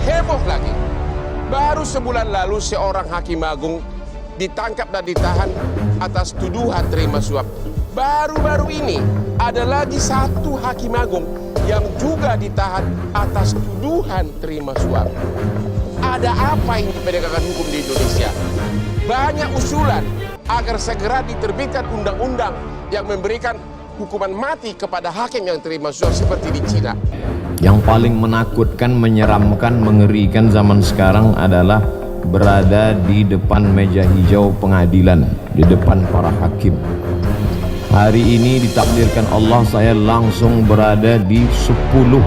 heboh lagi. Baru sebulan lalu seorang hakim agung ditangkap dan ditahan atas tuduhan terima suap. Baru-baru ini ada lagi satu hakim agung yang juga ditahan atas tuduhan terima suap. Ada apa ini penegakan hukum di Indonesia? Banyak usulan agar segera diterbitkan undang-undang yang memberikan hukuman mati kepada hakim yang terima suap seperti di Cina. Yang paling menakutkan, menyeramkan, mengerikan zaman sekarang adalah berada di depan meja hijau pengadilan, di depan para hakim. Hari ini ditakdirkan Allah saya langsung berada di 10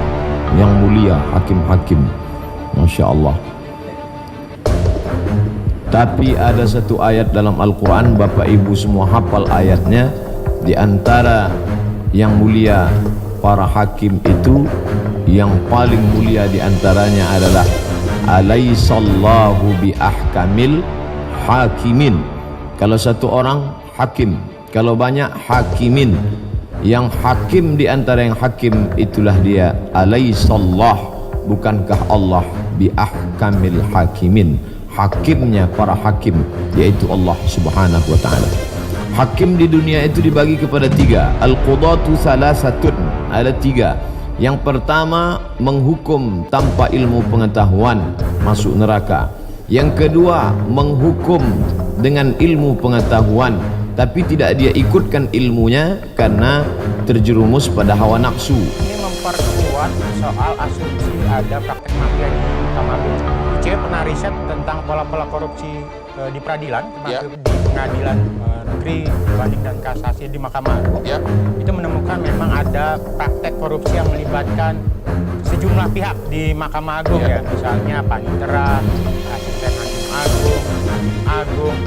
yang mulia hakim-hakim. Masya Allah. Tapi ada satu ayat dalam Al-Quran, Bapak Ibu semua hafal ayatnya. Di antara yang mulia para hakim itu, yang paling mulia di antaranya adalah alaisallahu bi ahkamil hakimin. Kalau satu orang hakim, kalau banyak hakimin, yang hakim di antara yang hakim itulah dia alaisallah, bukankah Allah bi ahkamil hakimin, hakimnya para hakim, yaitu Allah subhanahu wa ta'ala. Hakim di dunia itu dibagi kepada 3. Al-qudatu salasatun, ada 3. Yang pertama, menghukum tanpa ilmu pengetahuan, masuk neraka. Yang kedua, menghukum dengan ilmu pengetahuan tapi tidak dia ikutkan ilmunya karena terjerumus pada hawa nafsu. Ini memperkuat soal asumsi ada praktek mafia di Mahkamah Agung. ICW pernah riset tentang pola-pola korupsi di peradilan, termasuk di pengadilan negeri, banding dan kasasi di Mahkamah Agung. Itu menemukan memang ada praktek korupsi yang melibatkan sejumlah pihak di Mahkamah Agung ya, misalnya panitera, asisten hakim agung,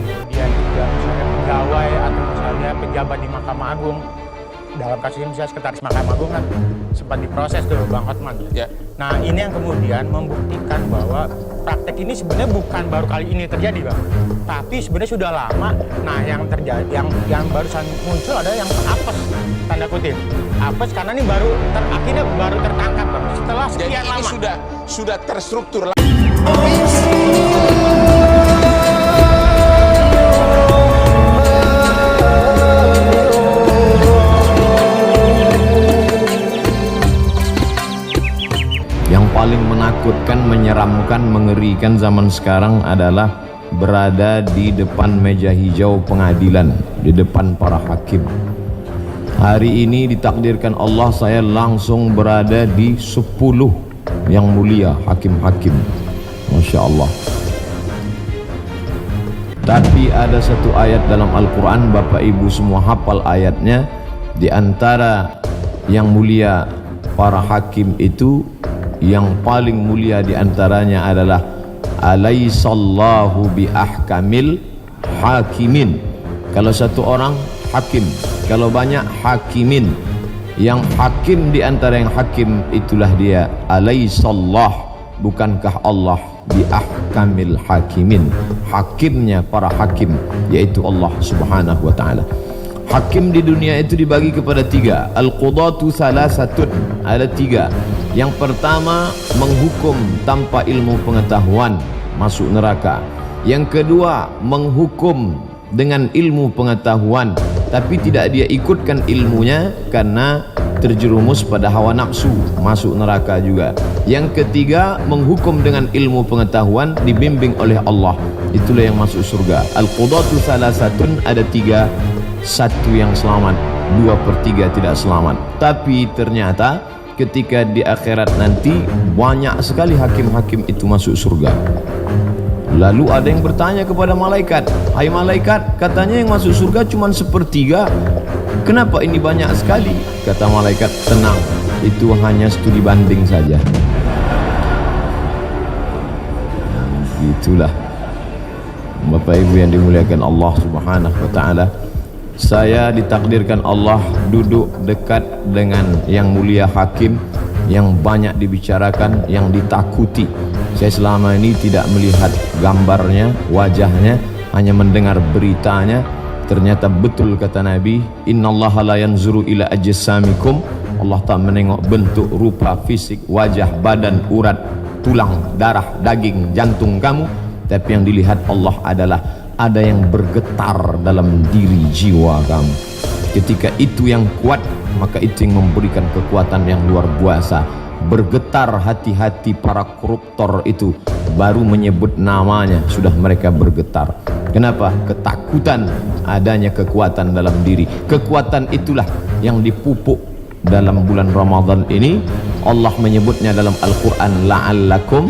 kemudian juga misalnya pegawai atau misalnya pejabat di Mahkamah Agung. Dalam kasus ini misalnya sekretaris Mahkamah Agung kan sempat diproses tuh Bang Hotman. Nah ini yang kemudian membuktikan bahwa praktek ini sebenarnya bukan baru kali ini terjadi Bang, tapi sebenarnya sudah lama. Nah yang terjadi, yang barusan muncul adalah yang apes, tanda kutip apes, karena ini akhirnya baru tertangkap Bang setelah sekian jadi lama. Ini sudah terstruktur. Yang paling menakutkan, menyeramkan, mengerikan zaman sekarang adalah berada di depan meja hijau pengadilan, di depan para hakim. Hari ini ditakdirkan Allah saya langsung berada di 10 yang mulia hakim-hakim. Masya Allah. Tapi ada satu ayat dalam Al-Quran, Bapak Ibu semua hafal ayatnya. Di antara yang mulia para hakim itu, yang paling mulia di antaranya adalah alaisallahu bi ahkamil hakimin. Kalau satu orang hakim, kalau banyak hakimin, yang hakim di antara yang hakim itulah dia alaisallah, bukankah Allah bi ahkamil hakimin, hakimnya para hakim, yaitu Allah subhanahu wa ta'ala. Hakim di dunia itu dibagi kepada 3. Al-qudatu salasatun, ada 3. Yang pertama, menghukum tanpa ilmu pengetahuan, masuk neraka. Yang kedua, menghukum dengan ilmu pengetahuan tapi tidak dia ikutkan ilmunya karena terjerumus pada hawa nafsu, masuk neraka juga. Yang ketiga, menghukum dengan ilmu pengetahuan dibimbing oleh Allah, itulah yang masuk surga. Al-qudatu salasatun, ada 3. 1 yang selamat, 2/3 tidak selamat. Tapi ternyata ketika di akhirat nanti banyak sekali hakim-hakim itu masuk surga. Lalu ada yang bertanya kepada malaikat, hai malaikat, katanya yang masuk surga cuma 1/3, kenapa ini banyak sekali? Kata malaikat, tenang, itu hanya studi banding saja. Itulah Bapak Ibu yang dimuliakan Allah subhanahu wa ta'ala. Saya ditakdirkan Allah duduk dekat dengan yang mulia hakim, yang banyak dibicarakan, yang ditakuti. Saya selama ini tidak melihat gambarnya, wajahnya, hanya mendengar beritanya. Ternyata betul kata Nabi, innallaha la yanzuru ila ajsamikum, Allah tak menengok bentuk, rupa, fisik, wajah, badan, urat, tulang, darah, daging, jantung kamu, tapi yang dilihat Allah adalah ada yang bergetar dalam diri jiwa kamu. Ketika itu yang kuat, maka itu yang memberikan kekuatan yang luar biasa. Bergetar hati-hati para koruptor itu, baru menyebut namanya sudah mereka bergetar. Kenapa? Ketakutan adanya kekuatan dalam diri. Kekuatan itulah yang dipupuk dalam bulan Ramadan ini. Allah menyebutnya dalam Al-Quran, la'allakum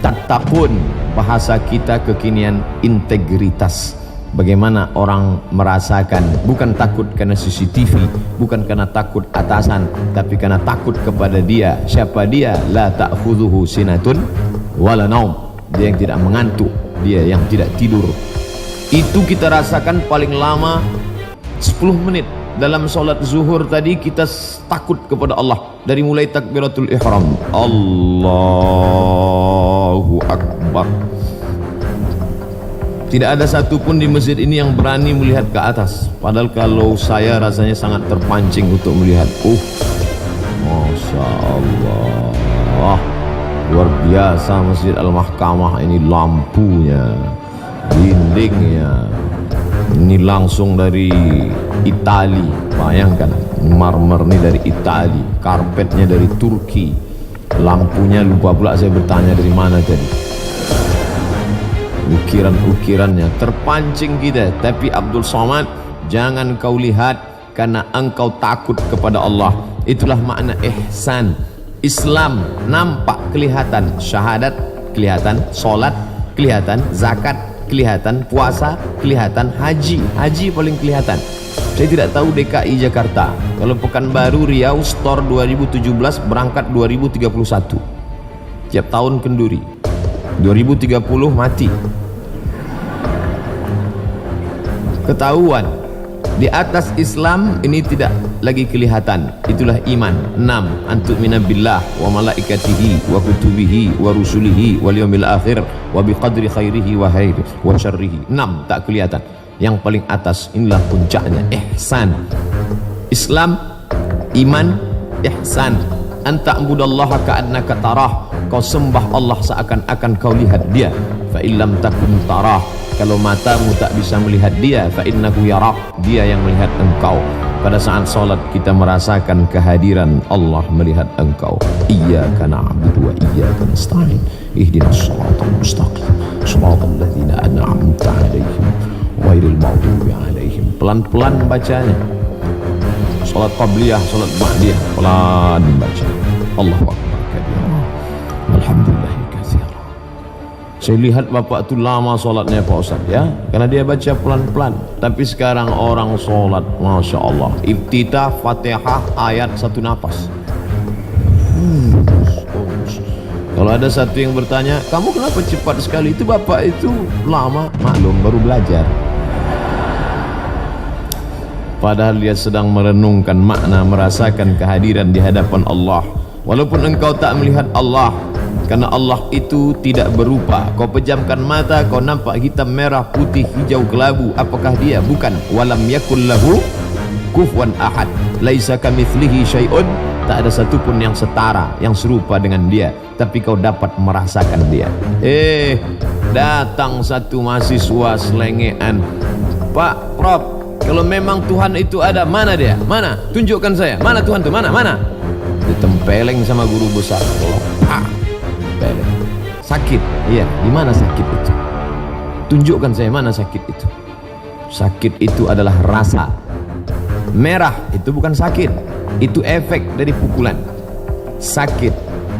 tattaqun. Bahasa kita kekinian integritas. Bagaimana orang merasakan, bukan takut karena CCTV, bukan karena takut atasan, tapi karena takut kepada dia. Siapa dia? La ta'khudhuhu sinatun wala naum. Dia yang tidak mengantuk, dia yang tidak tidur. Itu kita rasakan paling lama 10 menit. Dalam sholat zuhur tadi kita takut kepada Allah dari mulai takbiratul ihram, Allahu Akbar. Tidak ada satupun di masjid ini yang berani melihat ke atas. Padahal kalau saya rasanya sangat terpancing untuk melihat. Masya Allah, luar biasa Masjid Al-Mahkamah ini. Lampunya, dindingnya, ini langsung dari Itali. Bayangkan, marmer ini dari Itali, karpetnya dari Turki, lampunya lupa pula saya bertanya dari mana tadi. Ukiran-ukirannya terpancing kita. Tapi Abdul Somad, jangan kau lihat karena engkau takut kepada Allah. Itulah makna ihsan. Islam nampak, kelihatan, syahadat kelihatan, solat kelihatan, zakat kelihatan, puasa kelihatan, haji paling kelihatan. Saya tidak tahu DKI Jakarta. Kalau Pekanbaru, Riau, Store 2017 berangkat 2031. Tiap tahun kenduri. 2030 mati. Ketahuan di atas Islam ini tidak lagi kelihatan. Itulah iman. 6. Antu'mina billah wa malaikatihi wa kutubihi wa rusulihi wal yawmil akhir wa biqadri khairihi wa syarrihi. 6 tak kelihatan. Yang paling atas inilah puncaknya, ihsan. Islam, iman, ihsan. Anta'budallaha ka'annaka tarah. Kau sembah Allah seakan-akan kau lihat dia. Fa illam takun tarah. Kalau matamu tak bisa melihat dia, fa innahu yarak. Dia yang melihat engkau. Pada saat salat kita merasakan kehadiran Allah melihat engkau. Iyyaka na'budu wa iyyaka nasta'in. Ihdinas shiratal mustaqim. Shiratal ladzina an'amta 'alaihim ghairil maghdubi 'alaihim. Pelan-pelan bacanya. Salat qabliyah, salat ba'diyah, pelan baca. Allahu akbar kabira. Alhamdulillah katsira. Saya lihat bapak itu lama sholatnya Pak Ustaz ya, karena dia baca pelan-pelan. Tapi sekarang orang sholat, Masya Allah, iftitah, fatihah, ayat satu nafas. Kalau ada satu yang bertanya, kamu kenapa cepat sekali? Itu bapak itu lama, maklum baru belajar. Padahal dia sedang merenungkan makna, merasakan kehadiran di hadapan Allah. Walaupun engkau tak melihat Allah, karena Allah itu tidak berupa. Kau pejamkan mata, kau nampak hitam, merah, putih, hijau, kelabu. Apakah dia? Bukan. Walam yakul lahu kufuwan ahad. Laisa kamitslihi syai'un. Tak ada satupun yang setara, yang serupa dengan dia. Tapi kau dapat merasakan dia. Datang satu mahasiswa selengean. Pak, Prof, kalau memang Tuhan itu ada, mana dia? Mana? Tunjukkan saya. Mana Tuhan itu? Mana? Ditempeleng sama guru besar. Tempeleng. Sakit. Iya, di mana sakit itu? Tunjukkan saya mana sakit itu. Sakit itu adalah rasa. Merah itu bukan sakit. Itu efek dari pukulan. Sakit,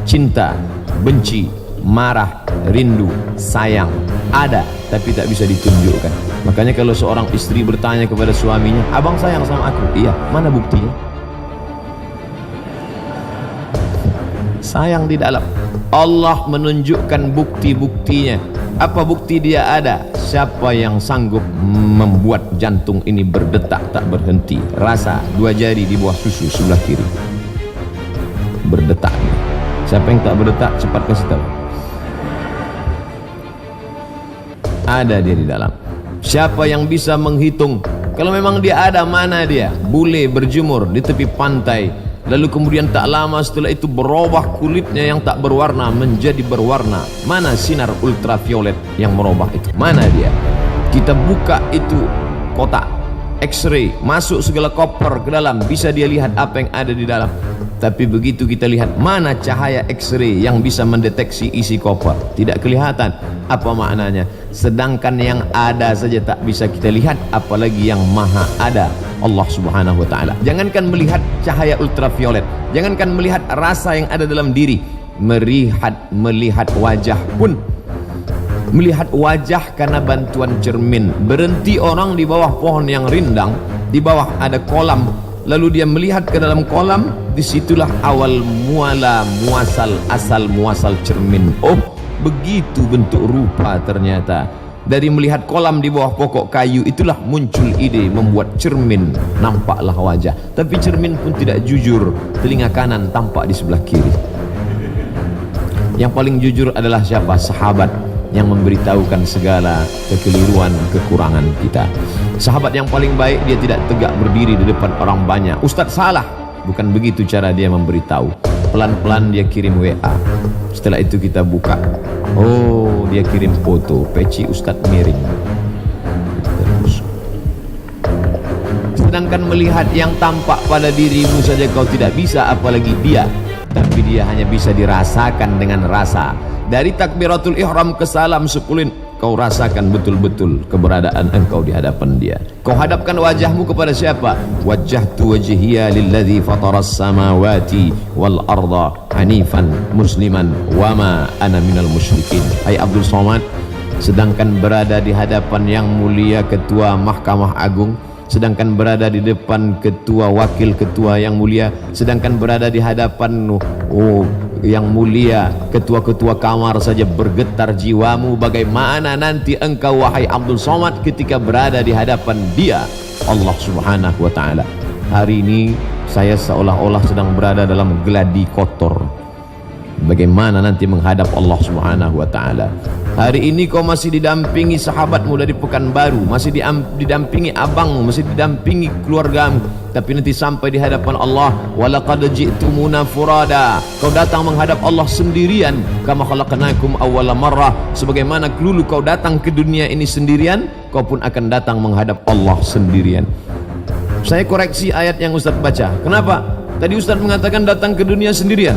cinta, benci, marah, rindu, sayang ada, tapi tak bisa ditunjukkan. Makanya kalau seorang istri bertanya kepada suaminya, abang sayang sama aku? Iya. Mana buktinya? Sayang di dalam. Allah menunjukkan bukti-buktinya. Apa bukti dia ada? Siapa yang sanggup membuat jantung ini berdetak tak berhenti? Rasa 2 jari di bawah susu sebelah kiri berdetak. Siapa yang tak berdetak, cepat kasih tahu. Ada dia di dalam. Siapa yang bisa menghitung? Kalau memang dia ada, mana dia? Bule berjemur di tepi pantai, lalu kemudian tak lama setelah itu berubah kulitnya yang tak berwarna menjadi berwarna. Mana sinar ultraviolet yang merubah itu? Mana dia? Kita buka itu kotak X-ray, masuk segala koper ke dalam, bisa dia lihat apa yang ada di dalam. Tapi begitu kita lihat, mana cahaya X-ray yang bisa mendeteksi isi koper? Tidak kelihatan. Apa maknanya? Sedangkan yang ada saja tak bisa kita lihat, apalagi yang maha ada, Allah subhanahu wa ta'ala. Jangankan melihat cahaya ultraviolet, jangankan melihat rasa yang ada dalam diri, melihat wajah pun. Melihat wajah karena bantuan cermin. Berhenti orang di bawah pohon yang rindang, di bawah ada kolam, lalu dia melihat ke dalam kolam, disitulah awal asal muasal cermin. Oh, begitu bentuk rupa ternyata. Dari melihat kolam di bawah pokok kayu, itulah muncul ide membuat cermin, nampaklah wajah. Tapi cermin pun tidak jujur, telinga kanan tampak di sebelah kiri. Yang paling jujur adalah siapa? Sahabat yang memberitahukan segala kekeliruan, kekurangan kita. Sahabat yang paling baik, dia tidak tegak berdiri di depan orang banyak. Ustadz salah, bukan begitu cara dia memberitahu. Pelan-pelan dia kirim WA, setelah itu kita buka, oh dia kirim foto, peci Ustadz miring. Sedangkan melihat yang tampak pada dirimu saja kau tidak bisa, apalagi dia. Tapi dia hanya bisa dirasakan dengan rasa. Dari takbiratul ihram ke salam 10, kau rasakan betul-betul keberadaan engkau di hadapan dia. Kau hadapkan wajahmu kepada siapa? Wajjahtu wajhiya lilladzi fataras samawati wal arda hanifan musliman wama ana minal musyrikin. Hai Abdul Somad, sedangkan berada di hadapan yang mulia Ketua Mahkamah Agung, sedangkan berada di depan ketua wakil ketua yang mulia, sedangkan berada di hadapan yang mulia ketua-ketua kamar saja bergetar jiwamu, bagaimana nanti engkau wahai Abdul Somad ketika berada di hadapan dia, Allah subhanahu wa ta'ala. Hari ini saya seolah-olah sedang berada dalam geladi kotor. Bagaimana nanti menghadap Allah subhanahu wa ta'ala? Hari ini kau masih didampingi sahabatmu dari Pekanbaru, masih didampingi abangmu, masih didampingi keluargamu, tapi nanti sampai di hadapan Allah, walaqad ji'tumuna furada, kau datang menghadap Allah sendirian, kama khalaqnakum awwala marrah, sebagaimana dulu kau datang ke dunia ini sendirian, kau pun akan datang menghadap Allah sendirian. Saya koreksi ayat yang Ustaz baca. Kenapa? Tadi Ustaz mengatakan datang ke dunia sendirian.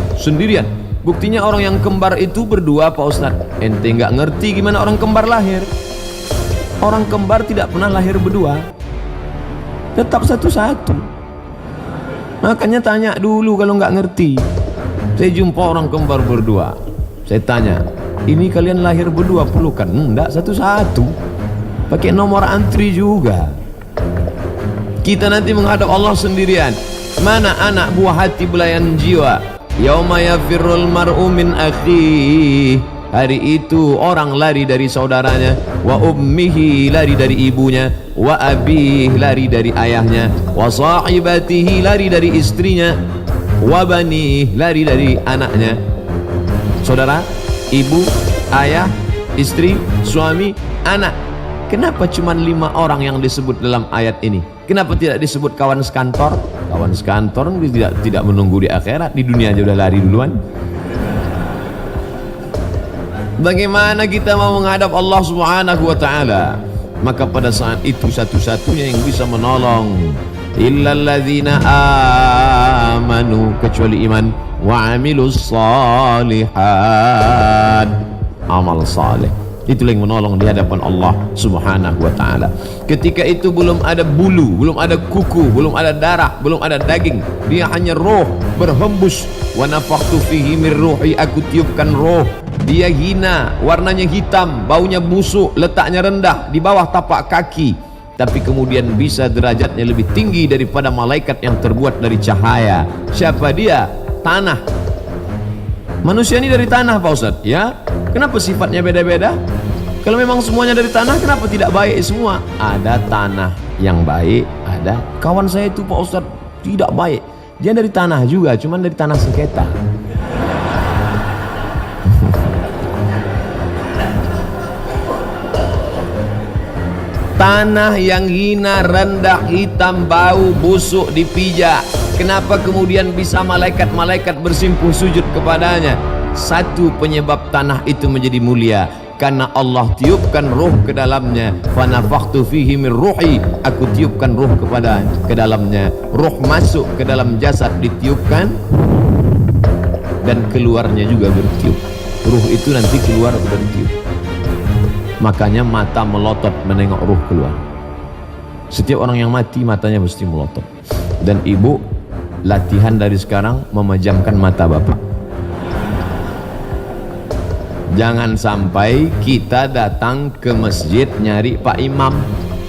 Buktinya orang yang kembar itu berdua, Pak Ustaz. Ente nggak ngerti gimana orang kembar lahir. Orang kembar tidak pernah lahir berdua, tetap satu-satu. Makanya tanya dulu kalau nggak ngerti. Saya jumpa orang kembar berdua, saya tanya, ini kalian lahir berdua pelukan? Enggak, satu-satu. Pakai nomor antri juga. Kita nanti menghadap Allah sendirian. Mana anak buah hati belayan jiwa? Yauma yafirrul mar'u min akhihi, hari itu orang lari dari saudaranya, wa ummihi lari dari ibunya, wa abihi lari dari ayahnya, wa sahibatihi lari dari istrinya, wa banihi lari dari anaknya. Saudara, ibu, ayah, istri, suami, anak. Kenapa cuma 5 orang yang disebut dalam ayat ini? Kenapa tidak disebut kawan sekantor? Kawan sekantor tidak menunggu di akhirat, di dunia aja udah lari duluan. Bagaimana kita mau menghadap Allah subhanahu wa ta'ala? Maka pada saat itu satu-satunya yang bisa menolong, illalladzina amanu, kecuali iman, wa amilus salihat, amal saleh. Itulah yang menolong di hadapan Allah subhanahu wa ta'ala. Ketika itu belum ada bulu, belum ada kuku, belum ada darah, belum ada daging. Dia hanya roh berhembus. Wa nafakhtu fihi min ruhi, aku tiupkan roh. Dia hina, warnanya hitam, baunya busuk, letaknya rendah di bawah tapak kaki. Tapi kemudian bisa derajatnya lebih tinggi daripada malaikat yang terbuat dari cahaya. Siapa dia? Tanah. Manusia ini dari tanah, Pak Ustadz. Ya, kenapa sifatnya beda-beda? Kalau memang semuanya dari tanah, kenapa tidak baik semua? Ada tanah yang baik, ada. Kawan saya itu, Pak Ustadz, tidak baik. Dia dari tanah juga, cuman dari tanah sengketa. tanah yang hina, rendah, hitam, bau, busuk, dipijak. Kenapa kemudian bisa malaikat-malaikat bersimpuh sujud kepadanya? Satu penyebab tanah itu menjadi mulia, karena Allah tiupkan ruh ke dalamnya. Fanafakhtu fihi min ruhi, aku tiupkan ruh ke dalamnya. Ruh masuk ke dalam jasad, ditiupkan, dan keluarnya juga bertiup. Ruh itu nanti keluar bertiup. Makanya mata melotot menengok ruh keluar. Setiap orang yang mati matanya mesti melotot. Dan ibu latihan dari sekarang memejamkan mata bapak. Jangan sampai kita datang ke masjid nyari Pak Imam.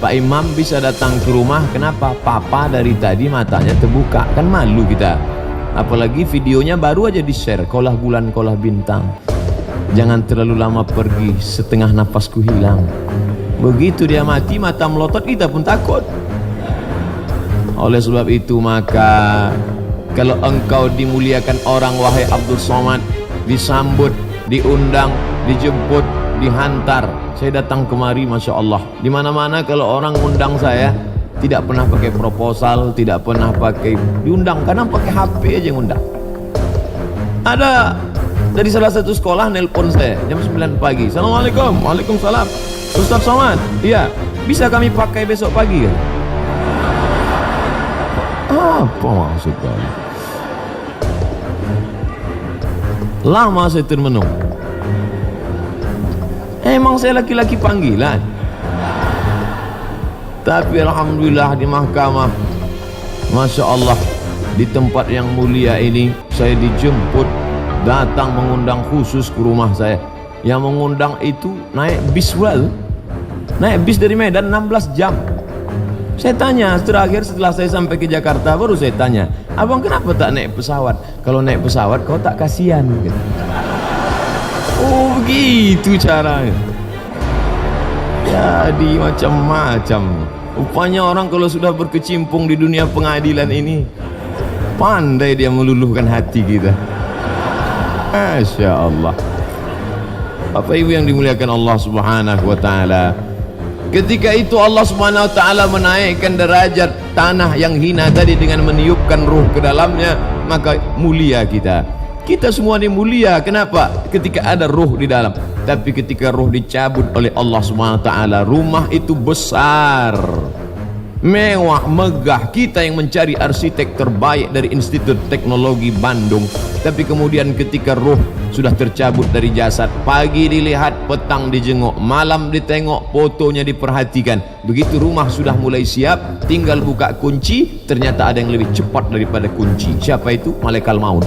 Pak Imam bisa datang ke rumah, kenapa? Papa dari tadi matanya terbuka, kan malu kita. Apalagi videonya baru aja di-share, kolah bulan, kolah bintang. Jangan terlalu lama pergi, setengah napasku hilang. Begitu dia mati, mata melotot, kita pun takut. Oleh sebab itu maka kalau engkau dimuliakan orang, wahai Abdul Somad, disambut, diundang, dijemput, dihantar. Saya datang kemari, Masya Allah. Dimana-mana kalau orang undang saya, tidak pernah pakai proposal, tidak pernah pakai diundang, karena pakai HP aja ngundang. Ada dari salah satu sekolah nelpon saya jam 9 pagi. Assalamualaikum. Waalaikumsalam. Ustaz Somad, iya, bisa kami pakai besok pagi kan? Apa maksudnya? Lama saya termenung. Emang saya laki-laki panggilan. Tapi alhamdulillah di mahkamah, Masya Allah, di tempat yang mulia ini saya dijemput, datang mengundang khusus ke rumah saya. Yang mengundang itu naik bis naik bis dari Medan 16 jam. Saya tanya, terakhir setelah saya sampai ke Jakarta baru saya tanya, abang kenapa tak naik pesawat? Kalau naik pesawat kau tak kasihan gitu. Oh begitu caranya. Jadi macam-macam. Rupanya orang kalau sudah berkecimpung di dunia pengadilan ini, pandai dia meluluhkan hati kita. Masya Allah. Bapak Ibu yang dimuliakan Allah Subhanahu wa Ta'ala, ketika itu Allah Subhanahu wa Ta'ala menaikkan derajat tanah yang hina tadi dengan meniupkan ruh ke dalamnya, maka mulia kita. Kita semua ini mulia. Kenapa? Ketika ada ruh di dalam. Tapi ketika ruh dicabut oleh Allah Subhanahu wa Ta'ala, rumah itu besar, mewah, megah. Kita yang mencari arsitek terbaik dari Institut Teknologi Bandung. Tapi kemudian ketika ruh sudah tercabut dari jasad, pagi dilihat, petang dijenguk, malam ditengok, fotonya diperhatikan. Begitu rumah sudah mulai siap, tinggal buka kunci, ternyata ada yang lebih cepat daripada kunci. Siapa itu? Malaikat maut.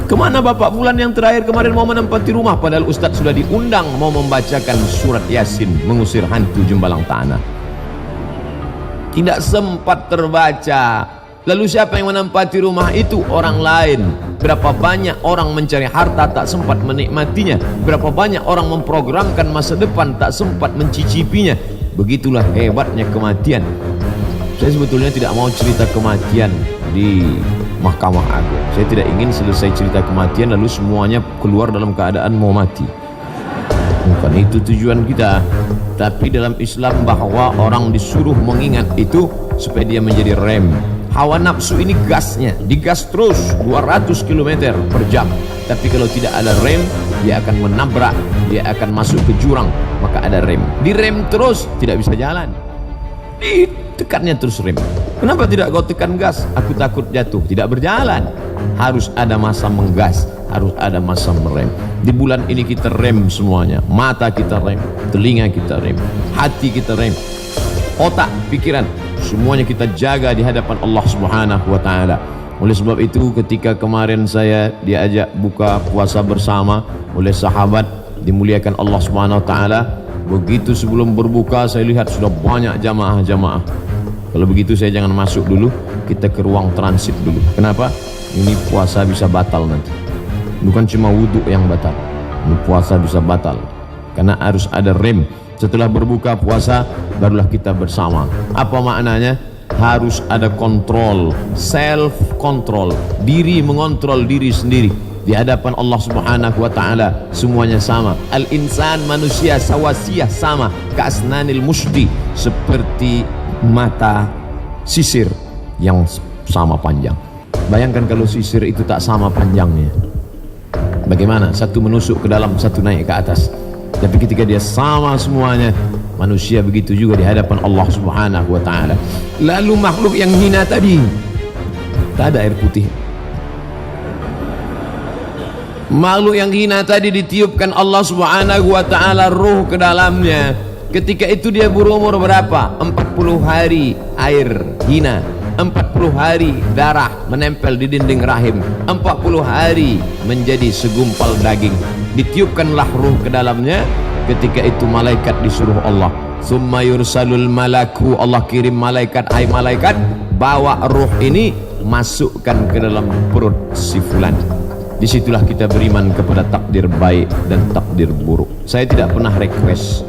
Kemana Bapak Fulan yang terakhir kemarin mau menempati rumah, padahal Ustadz sudah diundang mau membacakan surat Yasin, mengusir hantu jembalang tanah. Tidak sempat terbaca. Lalu siapa yang menempati rumah itu? Orang lain. Berapa banyak orang mencari harta tak sempat menikmatinya. Berapa banyak orang memprogramkan masa depan tak sempat mencicipinya. Begitulah hebatnya kematian. Saya sebetulnya tidak mau cerita kematian di Mahkamah Agung. Saya tidak ingin selesai cerita kematian lalu semuanya keluar dalam keadaan mau mati. Bukan itu tujuan kita. Tapi dalam Islam bahwa orang disuruh mengingat itu supaya dia menjadi rem. Hawa nafsu ini gasnya, digas terus 200 km per jam. Tapi kalau tidak ada rem, dia akan menabrak, dia akan masuk ke jurang. Maka ada rem. Direm terus, tidak bisa jalan. Ditekannya terus rem. Kenapa tidak kau tekan gas? Aku takut jatuh. Tidak berjalan. Harus ada masa menggas, harus ada masa merem. Di bulan ini kita rem semuanya. Mata kita rem, telinga kita rem, hati kita rem, otak, pikiran, semuanya kita jaga di hadapan Allah Subhanahu wa Ta'ala. Oleh sebab itu ketika kemarin saya diajak buka puasa bersama oleh sahabat dimuliakan Allah Subhanahu wa Ta'ala, begitu sebelum berbuka saya lihat sudah banyak jamaah-jamaah. Kalau begitu saya jangan masuk dulu, kita ke ruang transit dulu. Kenapa? Ini puasa bisa batal nanti. Bukan cuma wudhu yang batal, ini puasa bisa batal karena harus ada rem. Setelah berbuka puasa barulah kita bersama. Apa maknanya? Harus ada kontrol, self control, diri mengontrol diri sendiri. di hadapan Allah Subhanahu wa taala semuanya sama. Al-insan, manusia, sawasiyah, sama, ka'asnanil mushti, seperti mata sisir yang sama panjang. Bayangkan kalau sisir itu tak sama panjangnya, bagaimana? Satu menusuk ke dalam, satu naik ke atas. Tapi ketika dia sama semuanya, manusia begitu juga di hadapan Allah Subhanahu wa taala. Lalu makhluk yang hina tadi, tak ada air putih. Makhluk yang hina tadi ditiupkan Allah Subhanahu wa taala ruh ke dalamnya. Ketika itu dia berumur berapa? 40 hari air hina, 40 hari darah menempel di dinding rahim, 40 hari menjadi segumpal daging. Ditiupkanlah ruh ke dalamnya. Ketika itu malaikat disuruh Allah, summa yursalul malaku, Allah kirim malaikat, hai malaikat, bawa ruh ini masukkan ke dalam perut si fulan. Disitulah kita beriman kepada takdir baik dan takdir buruk. Saya tidak pernah request,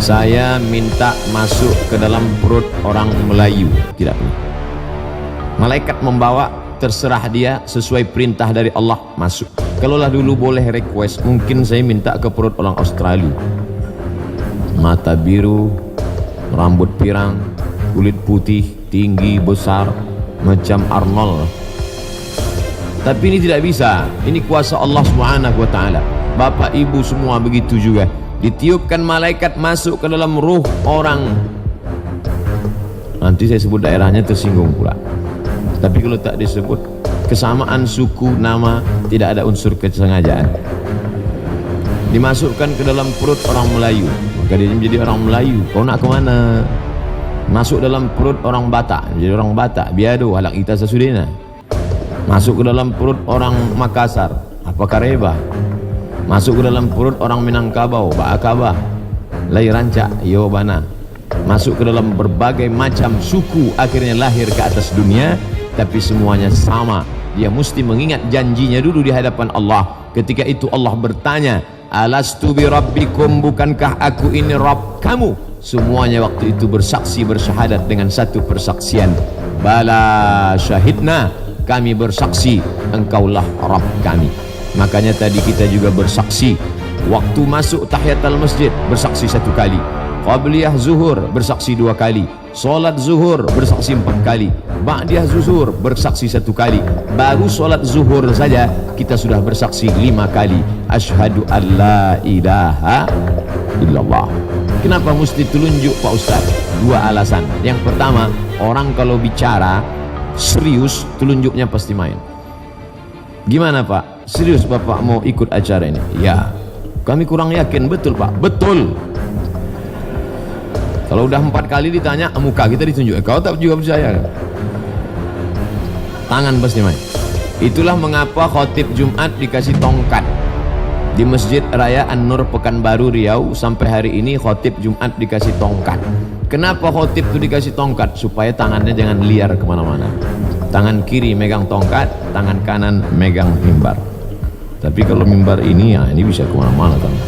saya minta masuk ke dalam perut orang Melayu, tidak pernah. Malaikat membawa, terserah dia, sesuai perintah dari Allah masuk. Kalaulah dulu boleh request, mungkin saya minta ke perut orang Australia, mata biru, rambut pirang, kulit putih, tinggi, besar, macam Arnold. Tapi ini tidak bisa, ini kuasa Allah Subhanahu wa taala. Bapak ibu semua begitu juga, ditiupkan malaikat masuk ke dalam ruh orang. Nanti saya sebut daerahnya, tersinggung pula. Tapi kalau tak disebut, kesamaan suku, nama, tidak ada unsur kesengajaan. Dimasukkan ke dalam perut orang Melayu, maka dia menjadi orang Melayu. Kau nak ke mana? Masuk dalam perut orang Batak, menjadi orang Batak. Biado, halak kita sesudena. Masuk ke dalam perut orang Makassar, apa Kareba. Masuk ke dalam perut orang Minangkabau, Baakabah, Lai Rancak, Yobana. Masuk ke dalam berbagai macam suku, akhirnya lahir ke atas dunia. Tapi semuanya sama, dia mesti mengingat janjinya dulu di hadapan Allah. Ketika itu Allah bertanya, alastu bi rabbikum, bukankah aku ini Rabb kamu? Semuanya waktu itu bersaksi, bersyahadat dengan satu persaksian, bala syahidna, kami bersaksi engkaulah Rabb kami. Makanya tadi kita juga bersaksi waktu masuk tahiyatul masjid, bersaksi 1 kali. Qabliyah zuhur bersaksi 2 kali, solat zuhur bersaksi 4 kali, ba'diyah zuhur bersaksi 1 kali. Baru solat zuhur saja kita sudah bersaksi 5 kali, asyhadu an la ilaha illallah. Kenapa mesti telunjuk Pak Ustaz? 2 alasan. Yang pertama, orang kalau bicara serius, telunjuknya pasti main. Gimana Pak? Serius Bapak mau ikut acara ini? Ya. Kami kurang yakin. Betul Pak? Betul. Kalau udah 4 kali ditanya, muka kita ditunjuk, kau tak juga percaya kan? Tangan pasti main. Itulah mengapa khotib Jumat dikasih tongkat. Di Masjid Raya An-Nur Pekanbaru Riau sampai hari ini khotib Jumat dikasih tongkat. Kenapa khotib itu dikasih tongkat? Supaya tangannya jangan liar kemana-mana. Tangan kiri megang tongkat, tangan kanan megang mimbar. Tapi kalau mimbar ini, ya ini bisa kemana-mana tangan.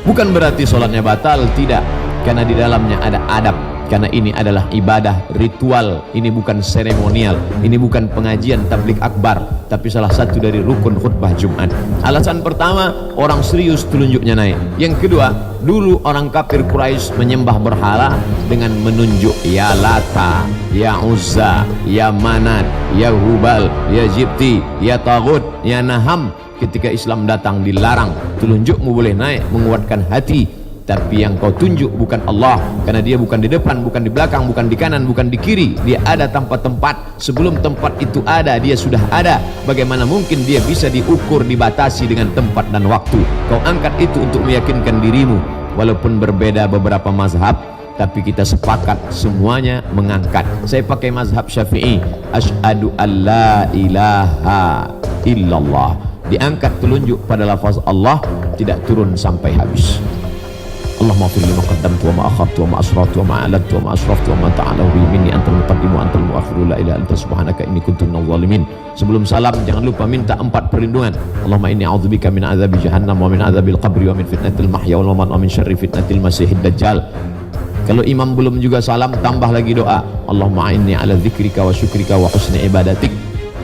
Bukan berarti sholatnya batal, tidak, karena di dalamnya ada adab. Karena ini adalah ibadah ritual, ini bukan seremonial, ini bukan pengajian tablik akbar, tapi salah satu dari rukun khutbah Jumat. Alasan pertama, orang serius telunjuknya naik. Yang kedua, dulu orang kafir Quraisy menyembah berhala dengan menunjuk ya Lata, ya Uzza, ya Manat, ya Hubal, ya Jibti, ya Taghut, ya Naham. Ketika Islam datang dilarang, telunjukmu boleh naik menguatkan hati, tapi yang kau tunjuk bukan Allah, karena dia bukan di depan, bukan di belakang, bukan di kanan, bukan di kiri. Dia ada tanpa tempat. Sebelum tempat itu ada, dia sudah ada. Bagaimana mungkin dia bisa diukur, dibatasi dengan tempat dan waktu? Kau angkat itu untuk meyakinkan dirimu. Walaupun berbeda beberapa mazhab, tapi kita sepakat semuanya mengangkat. Saya pakai mazhab Syafi'i, asyhadu an la ilaha illallah. Diangkat telunjuk pada lafaz Allah, tidak turun sampai habis. Allahumma fir lima qaddamtu wa ma akhartu wa ma asrartu wa ma a'lantu wa ma asraftu wa ma ta'ala bi minni antal muqaddim wa antal muakhir la ilaha anta subhanaka inni kuntu minadh dhalimin. Sebelum salam jangan lupa minta 4 perlindungan. Allahumma inni a'udzubika min adzabi jahannam wa min adzabil qabri wa min fitnatil mahya wal mamat wa min syarri fitnatil masiihid dajjal. Kalau imam belum juga salam, tambah lagi doa. Allahumma inni ala dzikrika wa syukrika wa husni ibadatik.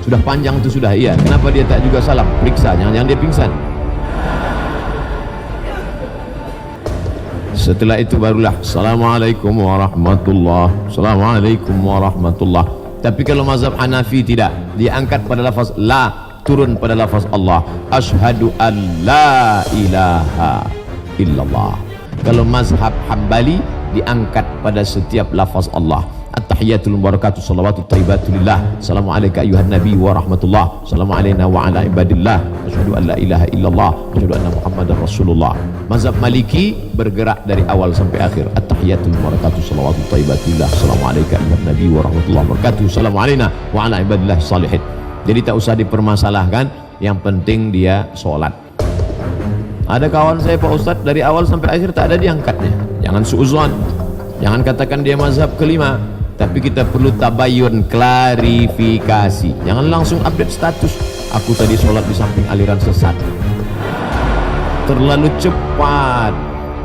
Sudah panjang itu sudah, iya. Kenapa dia tak juga salam? Periksa, jangan dia pingsan. Setelah itu barulah Assalamualaikum warahmatullah, Assalamualaikum warahmatullah. Tapi kalau mazhab Hanafi tidak, dia angkat pada lafaz la, turun pada lafaz Allah. Asyhadu an la ilaha illallah. Kalau mazhab Hambali diangkat pada setiap lafaz Allah. At-tahiyatul mubarakatuh salawatu thayyibatu lillah. Assalamu alayka ayuhan nabi wa rahmatullah. Assalamu alayna wa ala ibadillah. Asyhadu an la ilaha illallah. Asyhadu anna Muhammadar Rasulullah. Mazhab Maliki bergerak dari awal sampai akhir. At-tahiyatul mubarakatuh salawatu thayyibatu lillah. Assalamu alayka ayuhan nabi wa rahmatullah wabarakatuh. Assalamu alayna wa ala ibadillah salihin. Jadi tak usah dipermasalahkan, yang penting dia sholat. Ada kawan saya Pak Ustadz dari awal sampai akhir tak ada diangkatnya. Jangan suuzon, jangan katakan dia mazhab kelima. Tapi kita perlu tabayun, klarifikasi. Jangan langsung update status. Aku tadi sholat di samping aliran sesat. Terlalu cepat.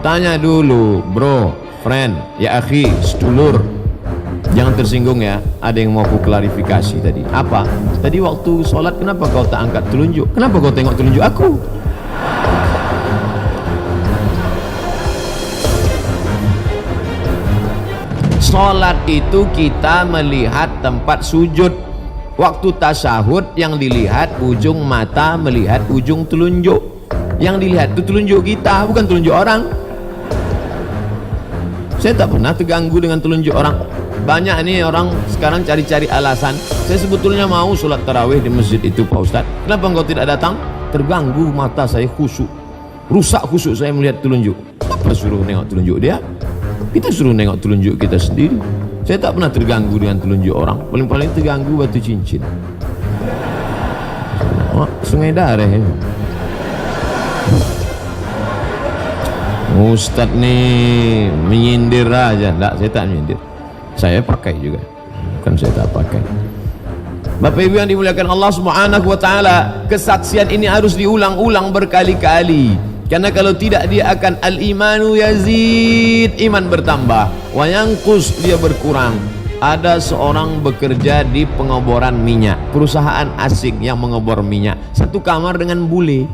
Tanya dulu, bro, friend, ya akhi, sedulur. Jangan tersinggung ya. Ada yang mau aku klarifikasi tadi. Apa? Tadi waktu sholat kenapa kau tak angkat telunjuk? Kenapa kau tengok telunjuk aku? Sholat itu kita melihat tempat sujud. Waktu tasyahud yang dilihat ujung mata, melihat ujung telunjuk. Yang dilihat itu telunjuk kita, bukan telunjuk orang. Saya tak pernah terganggu dengan telunjuk orang. Banyak nih orang sekarang cari-cari alasan. Saya sebetulnya mau sholat tarawih di masjid itu Pak Ustadz. Kenapa engkau tidak datang? Terganggu mata saya, khusyuk. Rusak khusyuk saya melihat telunjuk. Apa suruh nengok telunjuk dia? Kita suruh nengok telunjuk kita sendiri. Saya tak pernah terganggu dengan telunjuk orang. Paling-paling terganggu batu cincin. Sungai Dareh ini. Ustadz nih menyindir aja. Tak, saya tak menyindir. Saya pakai juga. Bukan saya tak pakai. Bapak Ibu yang dimuliakan Allah Subhanahu wa taala, kesaksian ini harus diulang-ulang berkali-kali. Karena kalau tidak dia akan al-imanu yazid, iman bertambah, wa yanqus, dia berkurang. Ada seorang bekerja di pengoboran minyak, perusahaan asing yang mengobor minyak, satu kamar dengan bule.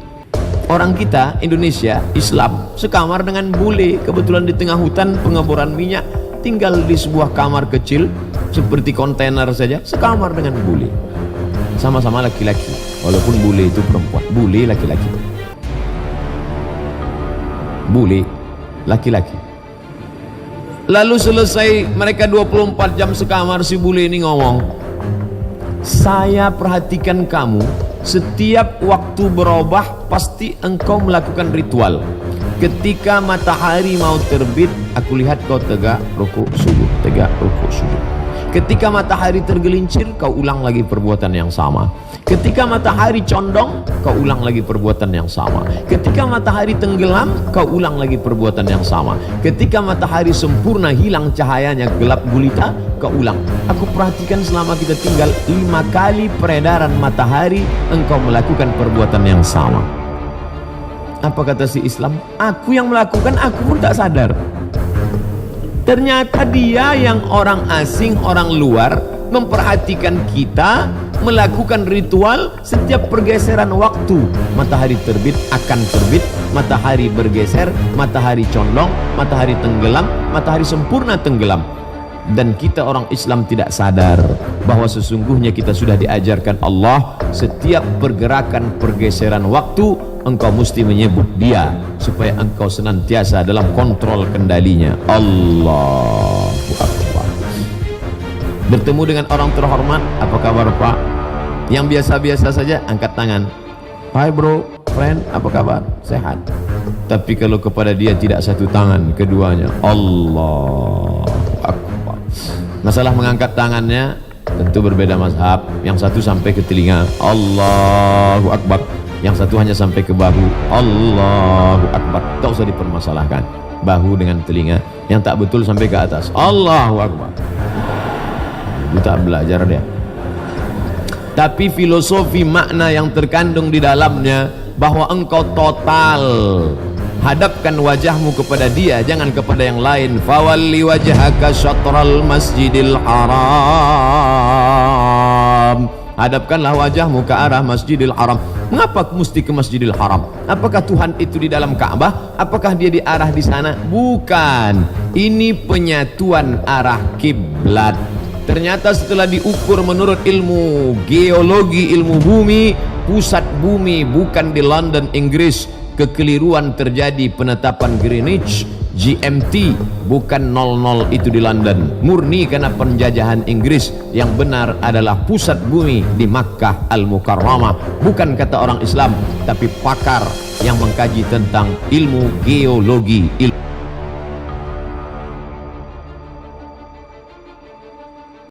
Orang kita Indonesia Islam sekamar dengan bule, kebetulan di tengah hutan pengoboran minyak, tinggal di sebuah kamar kecil seperti kontainer saja, sekamar dengan bule. Sama-sama laki-laki, walaupun bule itu perempuan, bule laki-laki. Bule laki-laki. Lalu selesai mereka 24 jam sekamar, si bule ini ngomong, saya perhatikan kamu, setiap waktu berubah pasti engkau melakukan ritual. Ketika matahari mau terbit, aku lihat kau tegak rukuk sujud, tegak rukuk sujud. Ketika matahari tergelincir, kau ulang lagi perbuatan yang sama. Ketika matahari condong, kau ulang lagi perbuatan yang sama. Ketika matahari tenggelam, kau ulang lagi perbuatan yang sama. Ketika matahari sempurna hilang cahayanya, gelap gulita, kau ulang. Aku perhatikan selama kita tinggal 5 kali peredaran matahari, engkau melakukan perbuatan yang sama. Apa kata si Islam? Aku yang melakukan, aku pun tak sadar. Ternyata dia yang orang asing, orang luar, memperhatikan kita, melakukan ritual setiap pergeseran waktu. Matahari terbit akan terbit, matahari bergeser, matahari condong, matahari tenggelam, matahari sempurna tenggelam. Dan kita orang Islam tidak sadar bahwa sesungguhnya kita sudah diajarkan Allah, setiap pergerakan pergeseran waktu engkau mesti menyebut dia, supaya engkau senantiasa dalam kontrol kendalinya. Allahu Akbar. Bertemu dengan orang terhormat, apa kabar Pak? Yang biasa-biasa saja, angkat tangan. Hai bro, friend, apa kabar? Sehat. Tapi kalau kepada dia tidak satu tangan, keduanya, Allahu Akbar. Masalah mengangkat tangannya tentu berbeda mazhab. Yang satu sampai ke telinga, Allahu Akbar. Yang satu hanya sampai ke bahu, Allahu Akbar. Tak usah dipermasalahkan. Bahu dengan telinga. Yang tak betul sampai ke atas, Allahu Akbar. Itu tak belajar dia. Tapi filosofi makna yang terkandung di dalamnya, bahwa engkau total hadapkan wajahmu kepada dia, jangan kepada yang lain. Fawalli wajhaka syatral masjidil haram. hadapkanlah wajahmu ke arah Masjidil Haram. Ngapa mesti ke Masjidil Haram? Apakah Tuhan itu di dalam Ka'bah? Apakah dia di arah di sana? Bukan. Ini penyatuan arah kiblat. Ternyata setelah diukur menurut ilmu geologi, ilmu bumi, pusat bumi bukan di London, Inggris. Kekeliruan terjadi, penetapan Greenwich GMT bukan 00 itu di London, murni karena penjajahan Inggris. Yang benar adalah pusat bumi di Makkah Al-Mukarramah. Bukan kata orang Islam, tapi pakar yang mengkaji tentang ilmu geologi, ilmu